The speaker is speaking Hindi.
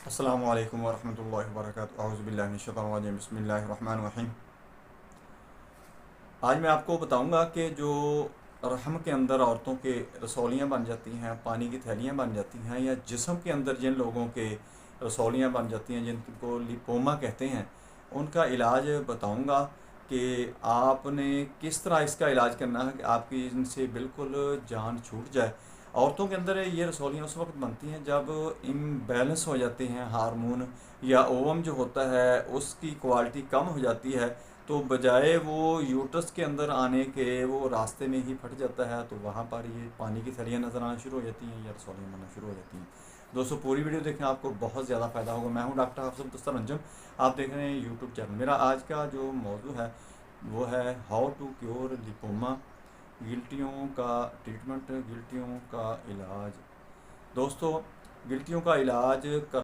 अस्सलामु अलैकुम वरहमतुल्लाहि वबरकातुहू अऊज़ु बिल्लाहि मिनश शैतानिर रजीम बिस्मिल्लाहिर रहमानिर रहीम। आज मैं आपको बताऊंगा कि जो रहम के अंदर औरतों के रसौलियाँ बन जाती हैं, पानी की थैलियाँ बन जाती हैं, या जिस्म के अंदर जिन लोगों के रसौलियाँ बन जाती हैं जिनको लिपोमा कहते हैं, उनका इलाज बताऊंगा कि आपने किस तरह इसका इलाज करना है कि आपकी इनसे बिल्कुल जान छूट जाए। औरतों के अंदर ये रसौलियाँ उस वक्त बनती हैं जब इम्बैलेंस हो जाते हैं हार्मोन, या ओवम जो होता है उसकी क्वालिटी कम हो जाती है, तो बजाय वो यूट्रस के अंदर आने के वो रास्ते में ही फट जाता है, तो वहाँ पर ये पानी की थैलियाँ नज़र आना शुरू हो जाती हैं या रसौलियाँ बनना शुरू हो जाती हैं। दोस्तों पूरी वीडियो देखें, आपको बहुत ज़्यादा फ़ायदा होगा। मैं हूँ डॉक्टर हाफिज़ दस्तर अंजम, आप देख रहे हैं यूट्यूब चैनल। मेरा आज का जो मौजू है वो है हाउ टू क्योर लिपोमा, गिल्टियों का ट्रीटमेंट, गिल्टियों का इलाज। दोस्तों गिल्टियों का इलाज कर